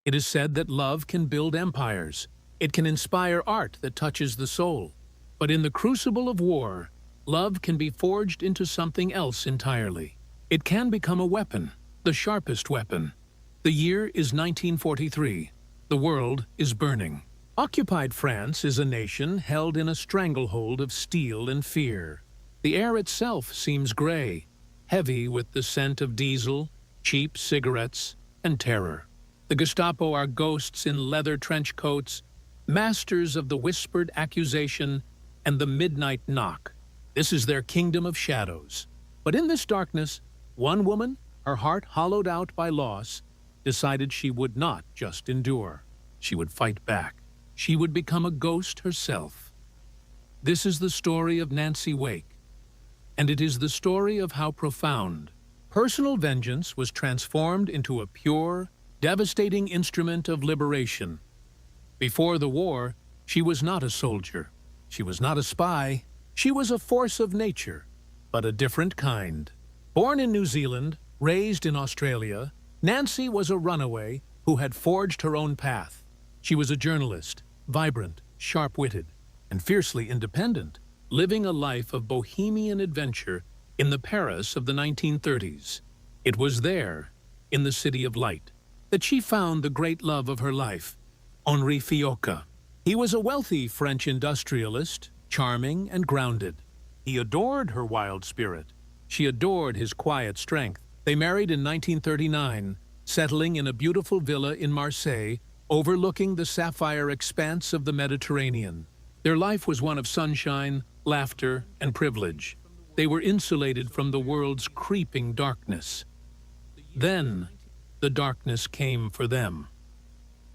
It is said that love can build empires. It can inspire art that touches the soul. But in the crucible of war, love can be forged into something else entirely. It can become a weapon, the sharpest weapon. The year is 1943. The world is burning. Occupied France is a nation held in a stranglehold of steel and fear. The air itself seems gray, heavy with the scent of diesel, cheap cigarettes, and terror. The Gestapo are ghosts in leather trench coats, masters of the whispered accusation and the midnight knock. This is their kingdom of shadows. But in this darkness, one woman, her heart hollowed out by loss, decided she would not just endure. She would fight back. She would become a ghost herself. This is the story of Nancy Wake, and it is the story of how profound personal vengeance was transformed into a pure, devastating instrument of liberation. Before the war, she was not a soldier. She was not a spy. She was a force of nature, but a different kind. Born in New Zealand, raised in Australia, Nancy was a runaway who had forged her own path. She was a journalist, vibrant, sharp-witted, and fiercely independent, living a life of bohemian adventure in the Paris of the 1930s. It was there, in the City of Light, that she found the great love of her life, Henri Fiocca. He was a wealthy French industrialist, charming and grounded. He adored her wild spirit. She adored his quiet strength. They married in 1939, settling in a beautiful villa in Marseille, overlooking the sapphire expanse of the Mediterranean. Their life was one of sunshine, laughter, and privilege. They were insulated from the world's creeping darkness. Then, the darkness came for them.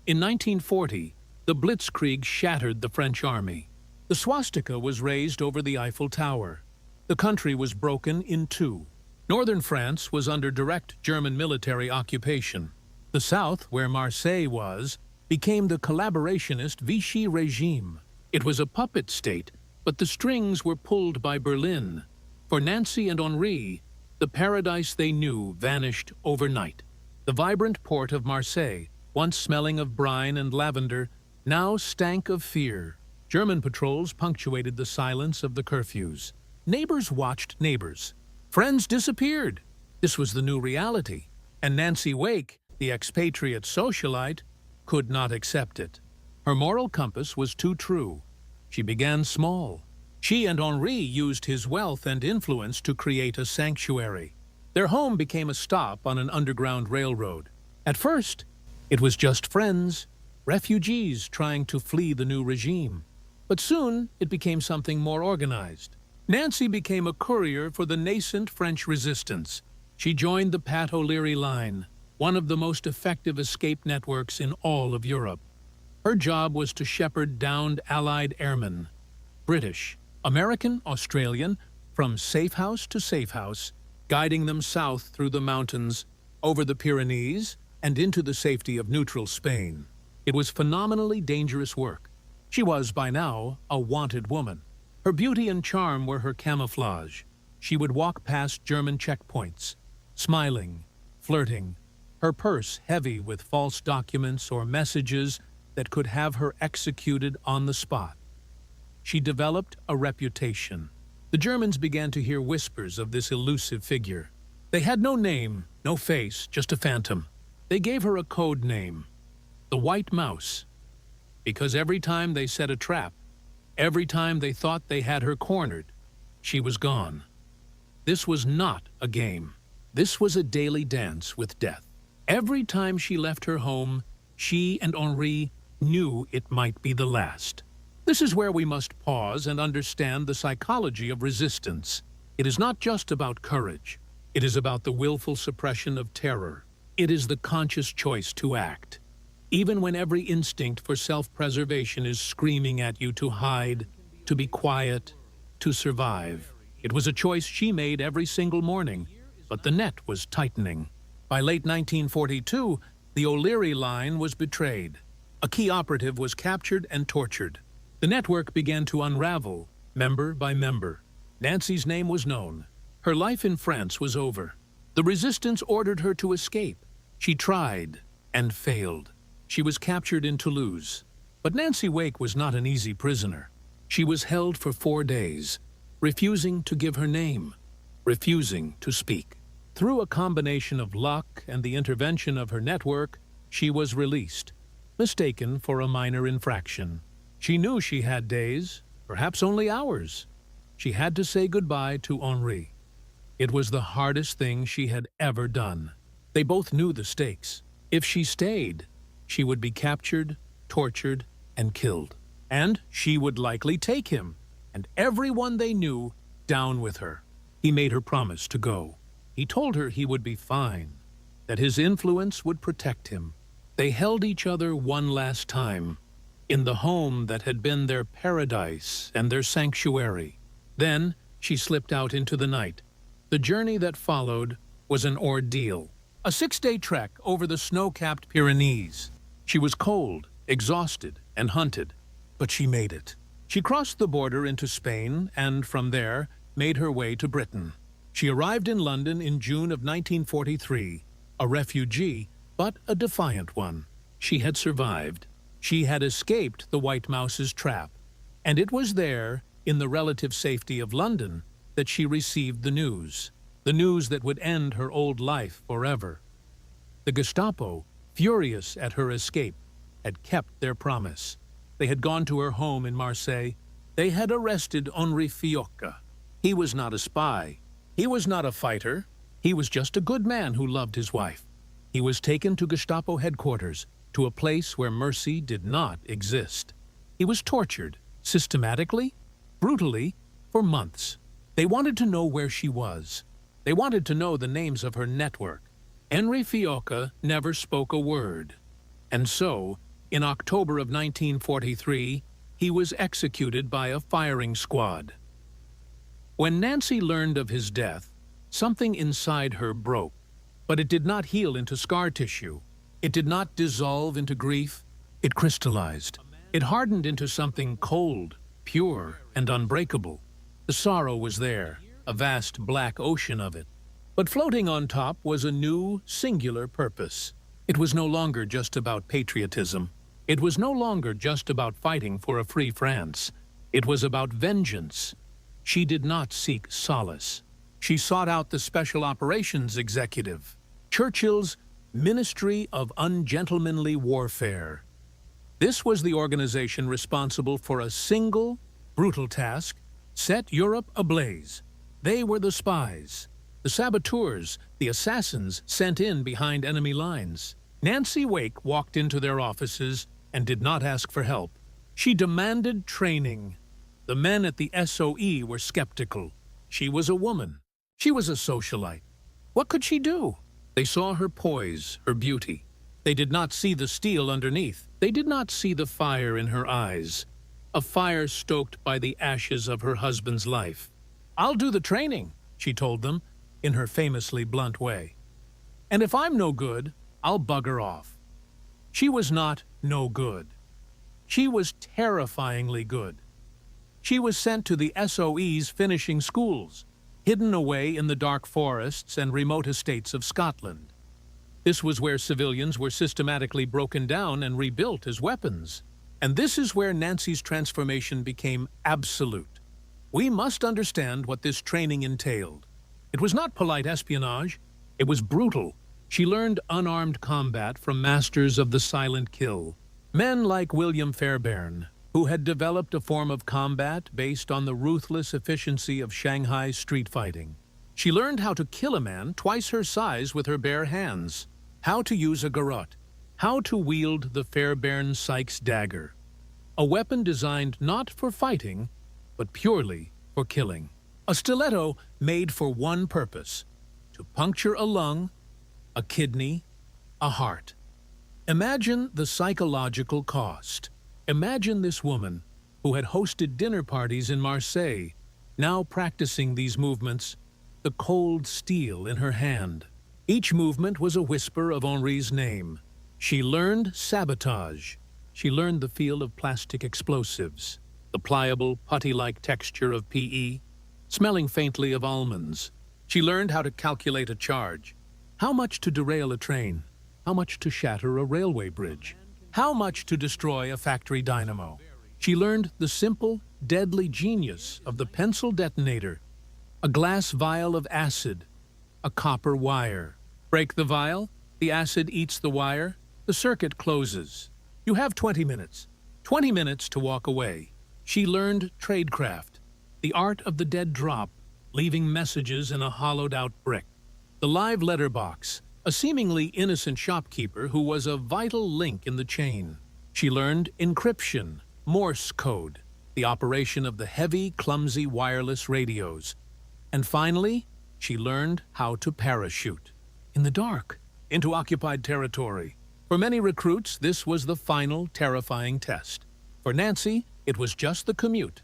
In 1940, the Blitzkrieg shattered the French army. The swastika was raised over the Eiffel Tower. The country was broken in two. Northern France was under direct German military occupation. The south, where Marseille was, became the collaborationist Vichy regime. It was a puppet state, but the strings were pulled by Berlin. For Nancy and Henri, the paradise they knew vanished overnight. The vibrant port of Marseille, once smelling of brine and lavender, now stank of fear. German patrols punctuated the silence of the curfews. Neighbors watched neighbors. Friends disappeared. This was the new reality, and Nancy Wake, the expatriate socialite, could not accept it. Her moral compass was too true. She began small. She and Henri used his wealth and influence to create a sanctuary. Their home became a stop on an underground railroad. At first, it was just friends, refugees trying to flee the new regime. But soon, it became something more organized. Nancy became a courier for the nascent French resistance. She joined the Pat O'Leary Line, one of the most effective escape networks in all of Europe. Her job was to shepherd downed Allied airmen, British, American, Australian, from safe house to safe house, guiding them south through the mountains, over the Pyrenees, and into the safety of neutral Spain. It was phenomenally dangerous work. She was, by now, a wanted woman. Her beauty and charm were her camouflage. She would walk past German checkpoints, smiling, flirting, her purse heavy with false documents or messages that could have her executed on the spot. She developed a reputation. The Germans began to hear whispers of this elusive figure. They had no name, no face, just a phantom. They gave her a code name, the White Mouse, because every time they set a trap, every time they thought they had her cornered, she was gone. This was not a game. This was a daily dance with death. Every time she left her home, she and Henri knew it might be the last. This is where we must pause and understand the psychology of resistance. It is not just about courage. It is about the willful suppression of terror. It is the conscious choice to act, even when every instinct for self-preservation is screaming at you to hide, to be quiet, to survive. It was a choice she made every single morning, but the net was tightening. By late 1942, the O'Leary line was betrayed. A key operative was captured and tortured. The network began to unravel, member by member. Nancy's name was known. Her life in France was over. The resistance ordered her to escape. She tried and failed. She was captured in Toulouse. But Nancy Wake was not an easy prisoner. She was held for 4 days, refusing to give her name, refusing to speak. Through a combination of luck and the intervention of her network, she was released, mistaken for a minor infraction. She knew she had days, perhaps only hours. She had to say goodbye to Henri. It was the hardest thing she had ever done. They both knew the stakes. If she stayed, she would be captured, tortured, and killed. And she would likely take him, and everyone they knew, down with her. He made her promise to go. He told her he would be fine, that his influence would protect him. They held each other one last time, in the home that had been their paradise and their sanctuary. Then she slipped out into the night. The journey that followed was an ordeal. A 6-day trek over the snow-capped Pyrenees. She was cold, exhausted, and hunted, but she made it. She crossed the border into Spain and, from there, made her way to Britain. She arrived in London in June of 1943, a refugee, but a defiant one. She had survived. She had escaped the White Mouse's trap, and it was there, in the relative safety of London, that she received the news that would end her old life forever. The Gestapo, furious at her escape, had kept their promise. They had gone to her home in Marseille. They had arrested Henri Fiocca. He was not a spy. He was not a fighter. He was just a good man who loved his wife. He was taken to Gestapo headquarters, to a place where mercy did not exist. He was tortured, systematically, brutally, for months. They wanted to know where she was. They wanted to know the names of her network. Henri Fiocca never spoke a word. And so, in October of 1943, he was executed by a firing squad. When Nancy learned of his death, something inside her broke, but it did not heal into scar tissue. It did not dissolve into grief. It crystallized. It hardened into something cold, pure, and unbreakable. The sorrow was there, a vast black ocean of it. But floating on top was a new, singular purpose. It was no longer just about patriotism. It was no longer just about fighting for a free France. It was about vengeance. She did not seek solace. She sought out the Special Operations Executive, Churchill's Ministry of Ungentlemanly Warfare. This was the organization responsible for a single, brutal task: set Europe ablaze. They were the spies, the saboteurs, the assassins sent in behind enemy lines. Nancy Wake walked into their offices and did not ask for help. She demanded training. The men at the SOE were skeptical. She was a woman. She was a socialite. What could she do? They saw her poise, her beauty. They did not see the steel underneath. They did not see the fire in her eyes, a fire stoked by the ashes of her husband's life. "I'll do the training," she told them, in her famously blunt way. "And if I'm no good, I'll bugger off." She was not no good. She was terrifyingly good. She was sent to the SOE's finishing schools, hidden away in the dark forests and remote estates of Scotland. This was where civilians were systematically broken down and rebuilt as weapons. And this is where Nancy's transformation became absolute. We must understand what this training entailed. It was not polite espionage. It was brutal. She learned unarmed combat from masters of the silent kill, men like William Fairbairn, who had developed a form of combat based on the ruthless efficiency of Shanghai street fighting. She learned how to kill a man twice her size with her bare hands, how to use a garrote, how to wield the Fairbairn Sykes dagger, a weapon designed not for fighting, but purely for killing. A stiletto made for one purpose: to puncture a lung, a kidney, a heart. Imagine the psychological cost. Imagine this woman, who had hosted dinner parties in Marseille, now practicing these movements, the cold steel in her hand. Each movement was a whisper of Henri's name. She learned sabotage. She learned the feel of plastic explosives, the pliable, putty-like texture of PE, smelling faintly of almonds. She learned how to calculate a charge, how much to derail a train, how much to shatter a railway bridge. How much to destroy a factory dynamo? She learned the simple, deadly genius of the pencil detonator, a glass vial of acid, a copper wire. Break the vial, the acid eats the wire, the circuit closes. You have 20 minutes. 20 minutes to walk away. She learned tradecraft, the art of the dead drop, leaving messages in a hollowed-out brick. The live letterbox, a seemingly innocent shopkeeper who was a vital link in the chain. She learned encryption, Morse code, the operation of the heavy, clumsy wireless radios. And finally, she learned how to parachute. In the dark, into occupied territory. For many recruits, this was the final, terrifying test. For Nancy, it was just the commute.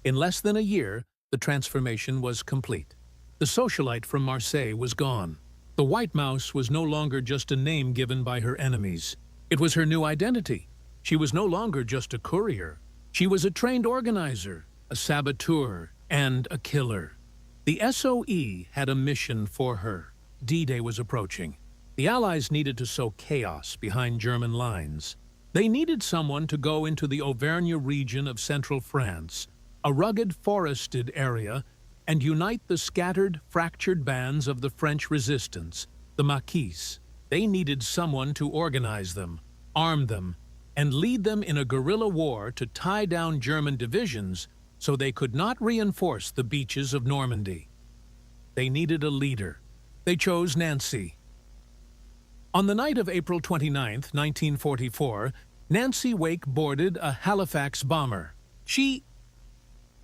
In less than a year, the transformation was complete. The socialite from Marseille was gone. The White Mouse was no longer just a name given by her enemies. It was her new identity. She was no longer just a courier. She was a trained organizer, a saboteur, and a killer. The SOE had a mission for her. D-Day was approaching. The Allies needed to sow chaos behind German lines. They needed someone to go into the Auvergne region of central France, a rugged forested area, and unite the scattered, fractured bands of the French resistance, the Maquis. They needed someone to organize them, arm them, and lead them in a guerrilla war to tie down German divisions so they could not reinforce the beaches of Normandy. They needed a leader. They chose Nancy. On the night of April 29, 1944, Nancy Wake boarded a Halifax bomber. She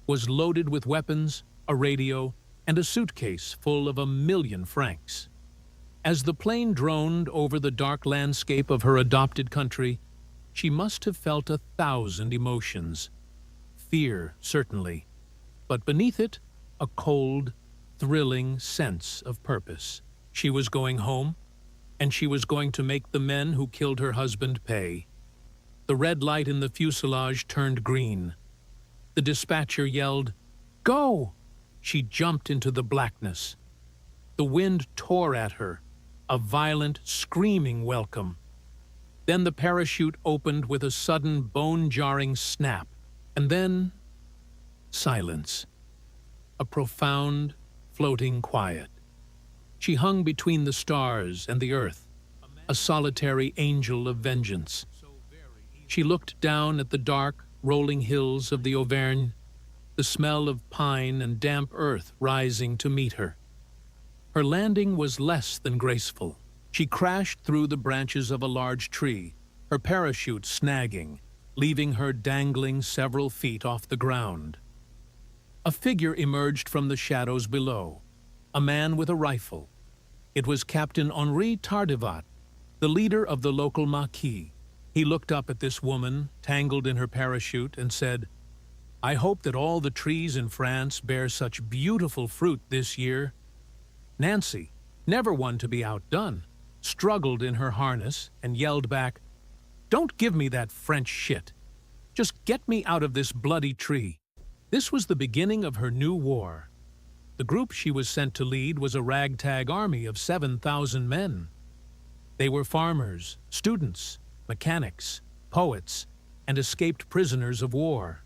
was loaded with weapons, a radio, and a suitcase full of 1,000,000 francs. As the plane droned over the dark landscape of her adopted country, she must have felt 1,000 emotions. Fear, certainly, but beneath it, a cold, thrilling sense of purpose. She was going home, and she was going to make the men who killed her husband pay. The red light in the fuselage turned green. The dispatcher yelled, "Go!" She jumped into the blackness. The wind tore at her, a violent, screaming welcome. Then the parachute opened with a sudden, bone-jarring snap, and then silence. A profound, floating quiet. She hung between the stars and the earth, a solitary angel of vengeance. She looked down at the dark, rolling hills of the Auvergne, the smell of pine and damp earth rising to meet her. Her landing was less than graceful. She crashed through the branches of a large tree, her parachute snagging, leaving her dangling several feet off the ground. A figure emerged from the shadows below, a man with a rifle. It was Captain Henri Tardivat, the leader of the local Maquis. He looked up at this woman, tangled in her parachute, and said, "I hope that all the trees in France bear such beautiful fruit this year." Nancy, never one to be outdone, struggled in her harness and yelled back, "Don't give me that French shit. Just get me out of this bloody tree." This was the beginning of her new war. The group she was sent to lead was a ragtag army of 7,000 men. They were farmers, students, mechanics, poets, and escaped prisoners of war.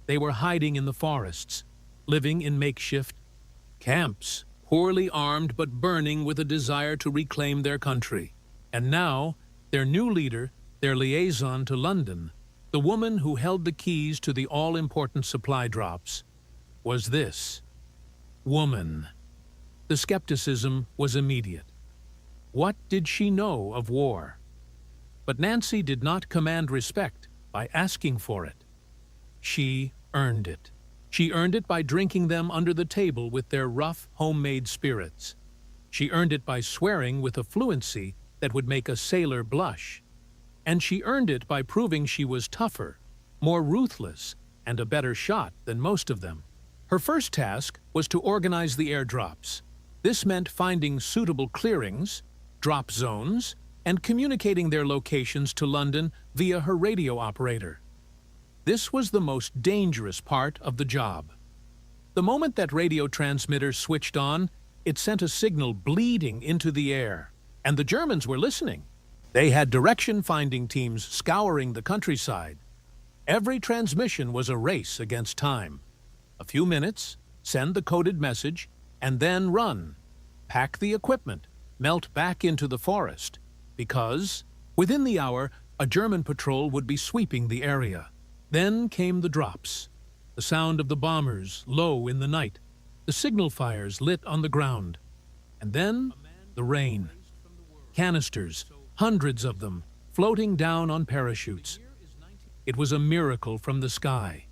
They were hiding in the forests, living in makeshift camps, poorly armed but burning with a desire to reclaim their country. And now, their new leader, their liaison to London, the woman who held the keys to the all-important supply drops, was this woman. The skepticism was immediate. What did she know of war? But Nancy did not command respect by asking for it. She earned it. She earned it by drinking them under the table with their rough, homemade spirits. She earned it by swearing with a fluency that would make a sailor blush. And she earned it by proving she was tougher, more ruthless, and a better shot than most of them. Her first task was to organize the airdrops. This meant finding suitable clearings, drop zones, and communicating their locations to London via her radio operator. This was the most dangerous part of the job. The moment that radio transmitter switched on, it sent a signal bleeding into the air, and the Germans were listening. They had direction-finding teams scouring the countryside. Every transmission was a race against time. A few minutes, send the coded message, and then run. Pack the equipment, melt back into the forest, because, within the hour, a German patrol would be sweeping the area. Then came the drops, the sound of the bombers low in the night, the signal fires lit on the ground, and then the rain. Canisters, hundreds of them, floating down on parachutes. It was a miracle from the sky.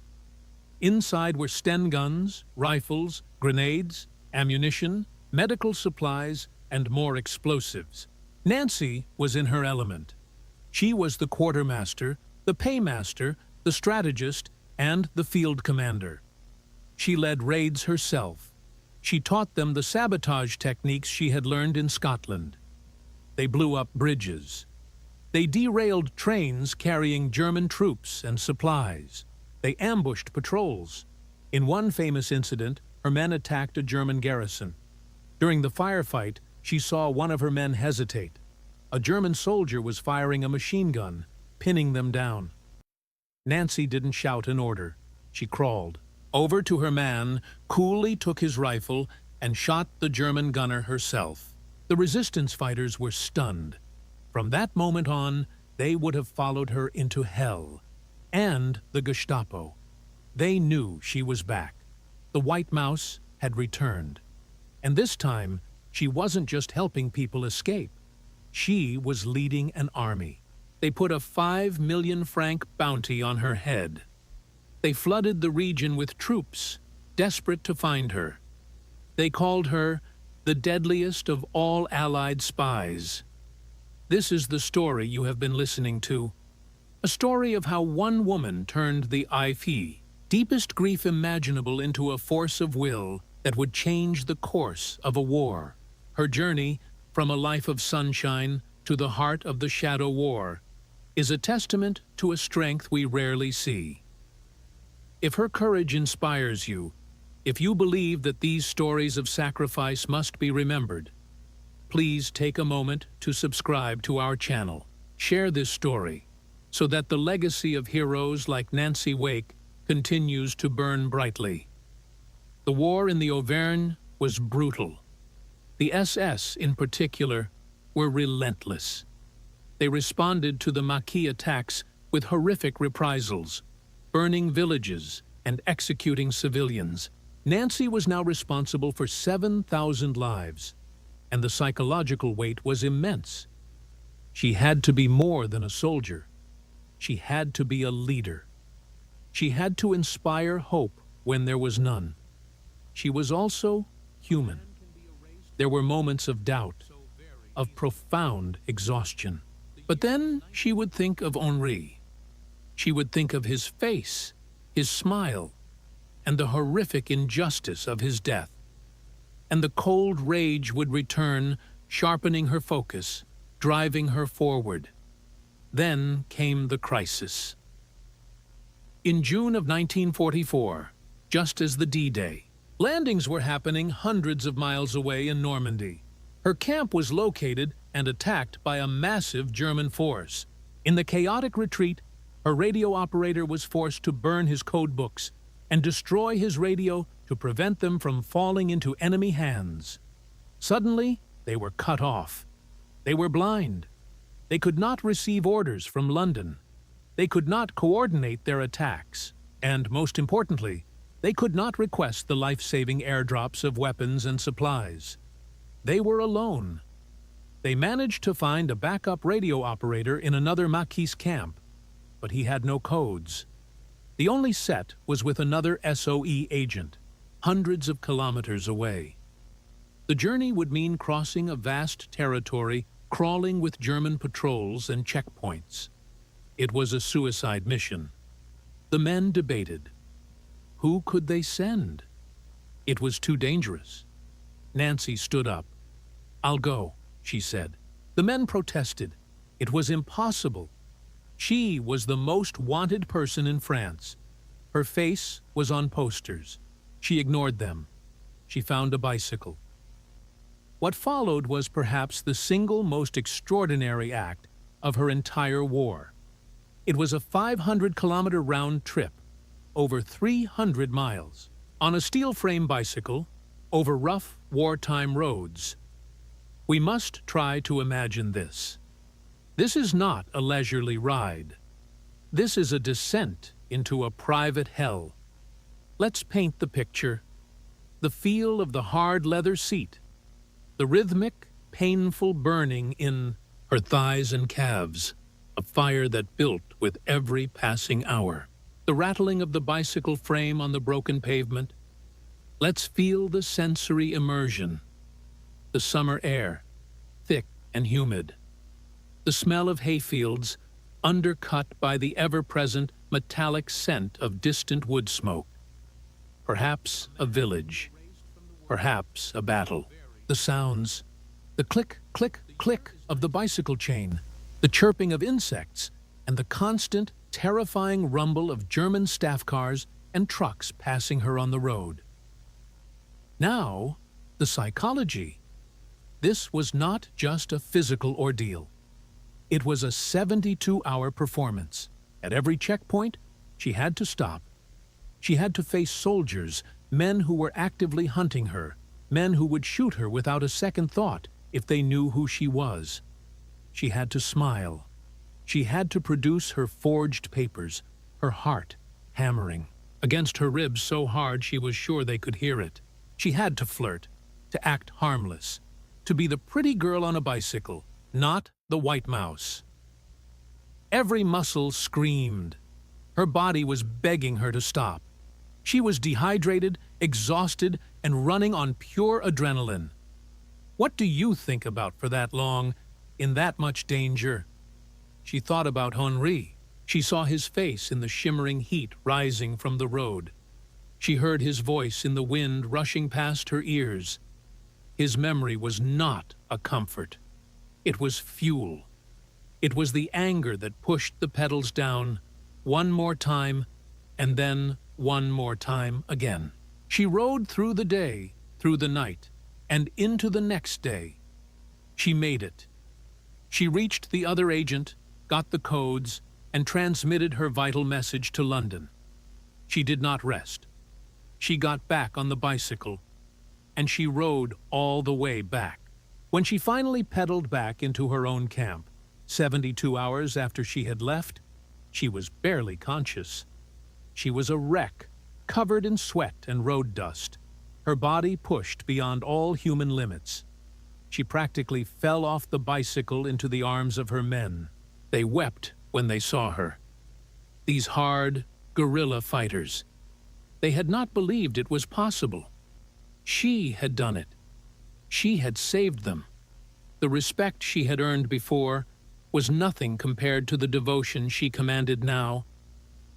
Inside were Sten guns, rifles, grenades, ammunition, medical supplies, and more explosives. Nancy was in her element. She was the quartermaster, the paymaster, the strategist, and the field commander. She led raids herself. She taught them the sabotage techniques she had learned in Scotland. They blew up bridges. They derailed trains carrying German troops and supplies. They ambushed patrols. In one famous incident, her men attacked a German garrison. During the firefight, she saw one of her men hesitate. A German soldier was firing a machine gun, pinning them down. Nancy didn't shout an order. She crawled over to her man, coolly took his rifle, and shot the German gunner herself. The resistance fighters were stunned. From that moment on, they would have followed her into hell. And the Gestapo. They knew she was back. The White Mouse had returned. And this time, she wasn't just helping people escape. She was leading an army. They put a 5 million franc bounty on her head. They flooded the region with troops, desperate to find her. They called her the deadliest of all Allied spies. This is the story you have been listening to. A story of how one woman turned the IP, deepest grief imaginable, into a force of will that would change the course of a war. Her journey, from a life of sunshine to the heart of the shadow war, is a testament to a strength we rarely see. If her courage inspires you, if you believe that these stories of sacrifice must be remembered, please take a moment to subscribe to our channel. Share this story so that the legacy of heroes like Nancy Wake continues to burn brightly. The war in the Auvergne was brutal. The SS, in particular, were relentless. They responded to the Maquis attacks with horrific reprisals, burning villages and executing civilians. Nancy was now responsible for 7,000 lives, and the psychological weight was immense. She had to be more than a soldier. She had to be a leader. She had to inspire hope when there was none. She was also human. There were moments of doubt, of profound exhaustion. But then she would think of Henri. She would think of his face, his smile, and the horrific injustice of his death. And the cold rage would return, sharpening her focus, driving her forward. Then came the crisis. In June of 1944, just as the D-Day, landings were happening hundreds of miles away in Normandy. Her camp was located and attacked by a massive German force. In the chaotic retreat, her radio operator was forced to burn his code books and destroy his radio to prevent them from falling into enemy hands. Suddenly, they were cut off. They were blind. They could not receive orders from London. They could not coordinate their attacks. And most importantly, they could not request the life-saving airdrops of weapons and supplies. They were alone. They managed to find a backup radio operator in another Maquis camp, but he had no codes. The only set was with another SOE agent, hundreds of kilometers away. The journey would mean crossing a vast territory, crawling with German patrols and checkpoints. It was a suicide mission. The men debated. Who could they send? It was too dangerous. Nancy stood up. "I'll go," she said. The men protested. It was impossible. She was the most wanted person in France. Her face was on posters. She ignored them. She found a bicycle. What followed was perhaps the single most extraordinary act of her entire war. It was a 500-kilometer round trip, over 300 miles, on a steel-frame bicycle, over rough, wartime roads. We must try to imagine this. This is not a leisurely ride. This is a descent into a private hell. Let's paint the picture. The feel of the hard leather seat, the rhythmic, painful burning in her thighs and calves, a fire that built with every passing hour. The rattling of the bicycle frame on the broken pavement. Let's feel the sensory immersion. The summer air, thick and humid. The smell of hayfields, undercut by the ever-present metallic scent of distant wood smoke. Perhaps a village. Perhaps a battle. The sounds. The click, click, click of the bicycle chain. The chirping of insects. And the constant, terrifying rumble of German staff cars and trucks passing her on the road. Now, the psychology. This was not just a physical ordeal. It was a 72-hour performance. At every checkpoint, she had to stop. She had to face soldiers, men who were actively hunting her, men who would shoot her without a second thought if they knew who she was. She had to smile. She had to produce her forged papers, her heart hammering against her ribs so hard she was sure they could hear it. She had to flirt, to act harmless, to be the pretty girl on a bicycle, not the white mouse. Every muscle screamed. Her body was begging her to stop. She was dehydrated, exhausted, and running on pure adrenaline. What do you think about for that long, in that much danger? She thought about Henri. She saw his face in the shimmering heat rising from the road. She heard his voice in the wind rushing past her ears. His memory was not a comfort. It was fuel. It was the anger that pushed the pedals down, one more time, and then one more time again. She rode through the day, through the night, and into the next day. She made it. She reached the other agent, got the codes, and transmitted her vital message to London. She did not rest. She got back on the bicycle, and she rode all the way back. When she finally pedaled back into her own camp, 72 hours after she had left, she was barely conscious. She was a wreck, covered in sweat and road dust, her body pushed beyond all human limits. She practically fell off the bicycle into the arms of her men. They wept when they saw her. These hard, guerrilla fighters. They had not believed it was possible. She had done it. She had saved them. The respect she had earned before was nothing compared to the devotion she commanded now.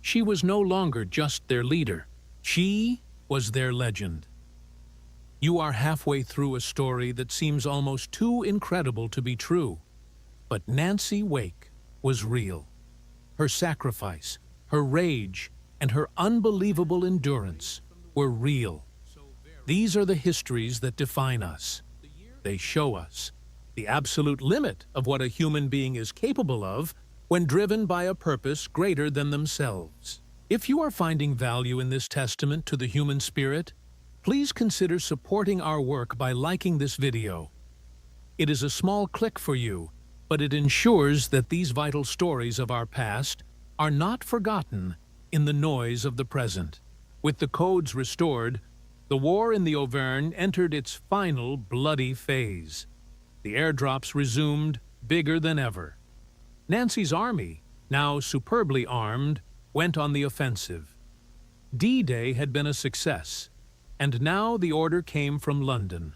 She was no longer just their leader. She was their legend. You are halfway through a story that seems almost too incredible to be true. But Nancy Wake was real. Her sacrifice, her rage, and her unbelievable endurance were real. These are the histories that define us. They show us the absolute limit of what a human being is capable of when driven by a purpose greater than themselves. If you are finding value in this testament to the human spirit, please consider supporting our work by liking this video. It is a small click for you, but it ensures that these vital stories of our past are not forgotten in the noise of the present. With the codes restored, the war in the Auvergne entered its final bloody phase. The airdrops resumed, bigger than ever. Nancy's army, now superbly armed, went on the offensive. D-Day had been a success, and now the order came from London.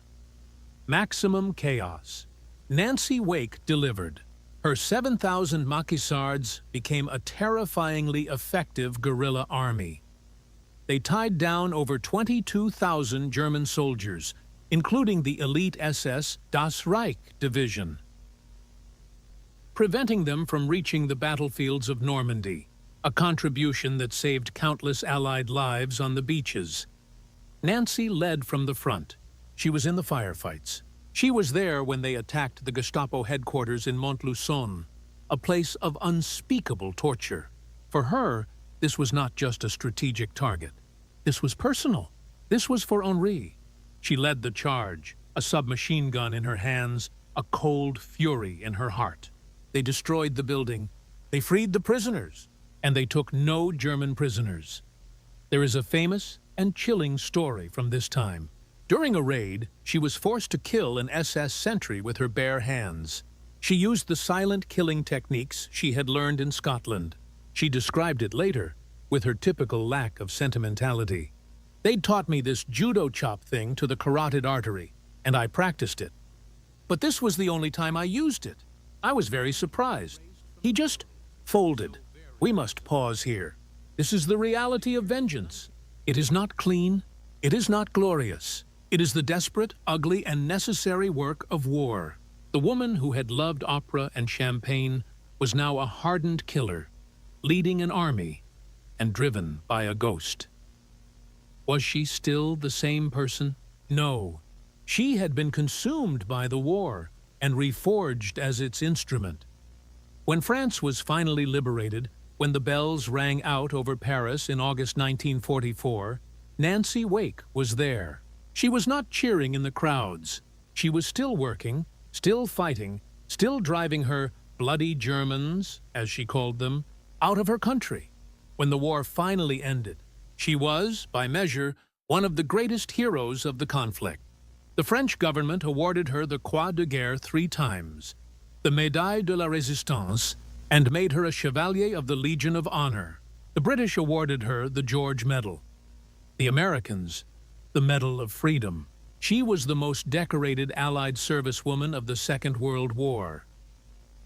Maximum chaos. Nancy Wake delivered. Her 7,000 Maquisards became a terrifyingly effective guerrilla army. They tied down over 22,000 German soldiers, including the elite SS Das Reich division, preventing them from reaching the battlefields of Normandy, a contribution that saved countless Allied lives on the beaches. Nancy led from the front. She was in the firefights. She was there when they attacked the Gestapo headquarters in Montluçon. a place of unspeakable torture. For her, this was not just a strategic target. This was personal. This was for Henri. She led the charge, a submachine gun in her hands, a cold fury in her heart. They destroyed the building. They freed the prisoners. And they took no German prisoners. There is a famous and chilling story from this time. During a raid, she was forced to kill an SS sentry with her bare hands. She used the silent killing techniques she had learned in Scotland. She described it later with her typical lack of sentimentality. They'd taught me this judo chop thing to the carotid artery, and I practiced it. But this was the only time I used it. I was very surprised. He just folded. We must pause here. This is the reality of vengeance. It is not clean. It is not glorious. It is the desperate, ugly, and necessary work of war. The woman who had loved opera and champagne was now a hardened killer, leading an army and driven by a ghost. Was she still the same person? No. She had been consumed by the war and reforged as its instrument. When France was finally liberated, when the bells rang out over Paris in August 1944, Nancy Wake was there. She was not cheering in the crowds. She was still working, still fighting, still driving her bloody Germans, as she called them, out of her country. When the war finally ended, she was, by measure, one of the greatest heroes of the conflict. The French government awarded her the Croix de Guerre 3 times, the Médaille de la Résistance, and made her a Chevalier of the Legion of Honor. The British awarded her the George Medal. The Americans, the Medal of Freedom. She was the most decorated Allied servicewoman of the Second World War.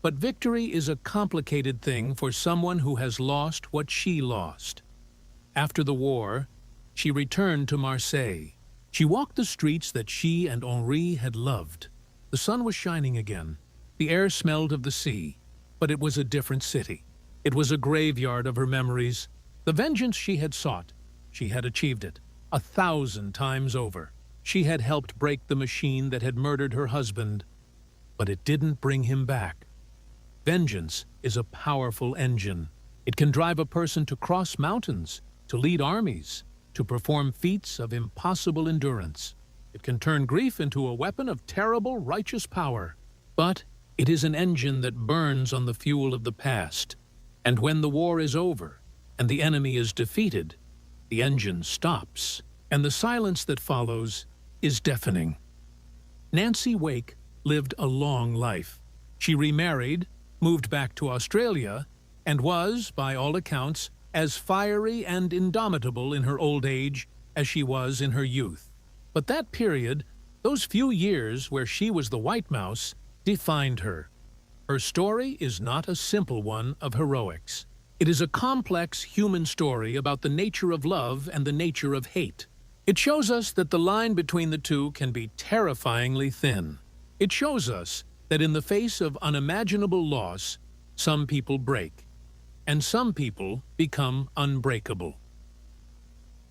But victory is a complicated thing for someone who has lost what she lost. After the war, she returned to Marseille. She walked the streets that she and Henri had loved. The sun was shining again. The air smelled of the sea. But it was a different city. It was a graveyard of her memories. The vengeance she had sought, she had achieved it 1,000 times over. She had helped break the machine that had murdered her husband, but it didn't bring him back. Vengeance is a powerful engine. It can drive a person to cross mountains, to lead armies, to perform feats of impossible endurance. It can turn grief into a weapon of terrible, righteous power. But it is an engine that burns on the fuel of the past. And when the war is over and the enemy is defeated, the engine stops, and the silence that follows is deafening. Nancy Wake lived a long life. She remarried, moved back to Australia, and was, by all accounts, as fiery and indomitable in her old age as she was in her youth. But that period, those few years where she was the White Mouse, defined her. Her story is not a simple one of heroics. It is a complex human story about the nature of love and the nature of hate. It shows us that the line between the two can be terrifyingly thin. It shows us that in the face of unimaginable loss, some people break, and some people become unbreakable.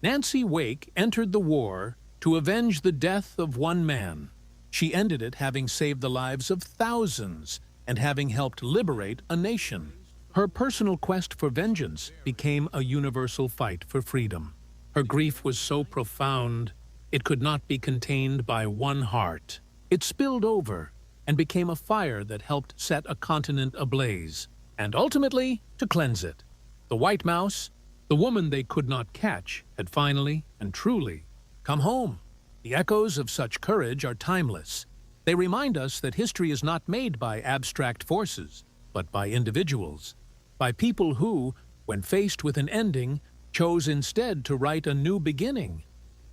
Nancy Wake entered the war to avenge the death of one man. She ended it having saved the lives of thousands and having helped liberate a nation. Her personal quest for vengeance became a universal fight for freedom. Her grief was so profound, it could not be contained by one heart. It spilled over and became a fire that helped set a continent ablaze, and ultimately to cleanse it. The White Mouse, the woman they could not catch, had finally and truly come home. The echoes of such courage are timeless. They remind us that history is not made by abstract forces, but by individuals, by people who, when faced with an ending, chose instead to write a new beginning,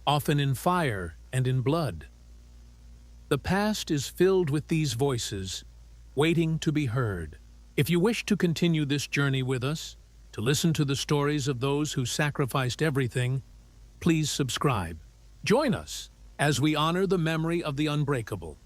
often in fire and in blood. The past is filled with these voices, waiting to be heard. If you wish to continue this journey with us, to listen to the stories of those who sacrificed everything, please subscribe. Join us as we honor the memory of the unbreakable.